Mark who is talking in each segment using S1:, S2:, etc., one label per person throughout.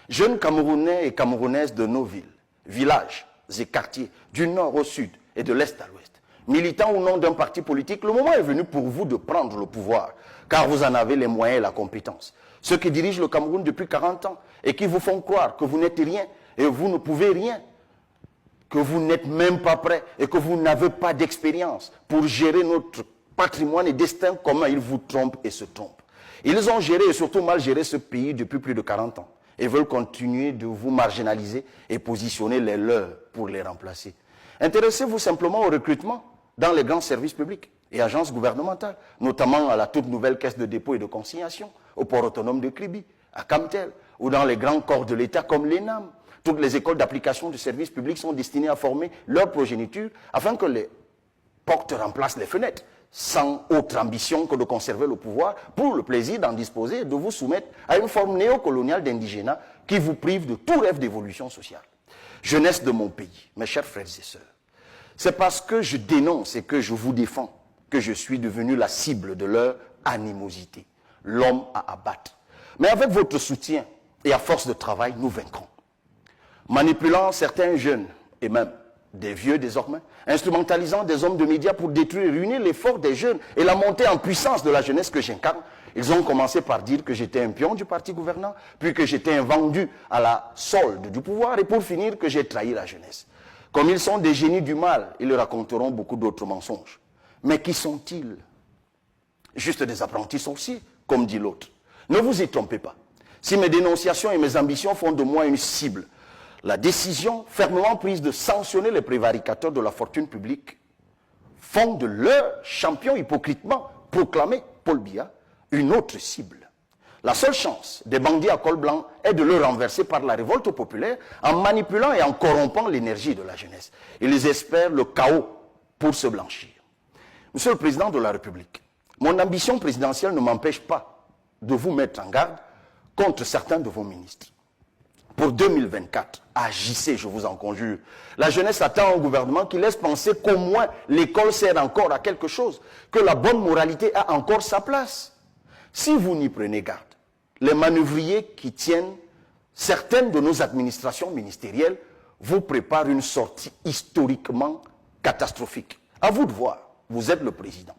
S1: Jeunes Camerounais et Camerounaises de nos villes, villages et quartiers, du nord au sud et de l'est à l'ouest, militants ou non d'un parti politique, le moment est venu pour vous de prendre le pouvoir, car vous en avez les moyens et la compétence. Ceux qui dirigent le Cameroun depuis 40 ans et qui vous font croire que vous n'êtes rien et vous ne pouvez rien, que vous n'êtes même pas prêt et que vous n'avez pas d'expérience pour gérer notre patrimoine et destin commun, ils vous trompent et se trompent. Ils ont géré et surtout mal géré ce pays depuis plus de 40 ans et veulent continuer de vous marginaliser et positionner les leurs pour les remplacer. Intéressez-vous simplement au recrutement dans les grands services publics et agences gouvernementales, notamment à la toute nouvelle caisse de dépôt et de consignation, au port autonome de Kribi, à Camtel, ou dans les grands corps de l'État comme l'ENAM. Toutes les écoles d'application du service public sont destinées à former leur progéniture afin que les portes remplacent les fenêtres, sans autre ambition que de conserver le pouvoir pour le plaisir d'en disposer et de vous soumettre à une forme néocoloniale d'indigénat qui vous prive de tout rêve d'évolution sociale. Jeunesse de mon pays, mes chers frères et sœurs, c'est parce que je dénonce et que je vous défends que je suis devenu la cible de leur animosité, l'homme à abattre. Mais avec votre soutien et à force de travail, nous vaincrons. Manipulant certains jeunes et même des vieux désormais, instrumentalisant des hommes de médias pour détruire et ruiner l'effort des jeunes et la montée en puissance de la jeunesse que j'incarne, ils ont commencé par dire que j'étais un pion du parti gouvernant, puis que j'étais un vendu à la solde du pouvoir et pour finir que j'ai trahi la jeunesse. Comme ils sont des génies du mal, ils raconteront beaucoup d'autres mensonges. Mais qui sont-ils? Juste des apprentis sorciers, comme dit l'autre. Ne vous y trompez pas. Si mes dénonciations et mes ambitions font de moi une cible, la décision fermement prise de sanctionner les prévaricateurs de la fortune publique font de leur champion hypocritement proclamé, Paul Biya, une autre cible. La seule chance des bandits à col blanc est de le renverser par la révolte populaire en manipulant et en corrompant l'énergie de la jeunesse. Ils espèrent le chaos pour se blanchir. Monsieur le Président de la République, mon ambition présidentielle ne m'empêche pas de vous mettre en garde contre certains de vos ministres. Pour 2024, agissez, je vous en conjure. La jeunesse attend un gouvernement qui laisse penser qu'au moins l'école sert encore à quelque chose, que la bonne moralité a encore sa place. Si vous n'y prenez garde, les manœuvriers qui tiennent certaines de nos administrations ministérielles vous préparent une sortie historiquement catastrophique. À vous de voir, vous êtes le président.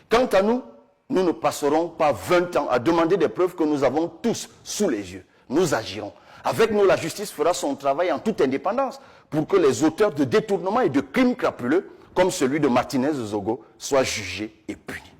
S1: Quant à nous, nous ne passerons pas 20 ans à demander des preuves que nous avons tous sous les yeux. Nous agirons. Avec nous, la justice fera son travail en toute indépendance pour que les auteurs de détournements et de crimes crapuleux, comme celui de Martinez Zogo, soient jugés et punis.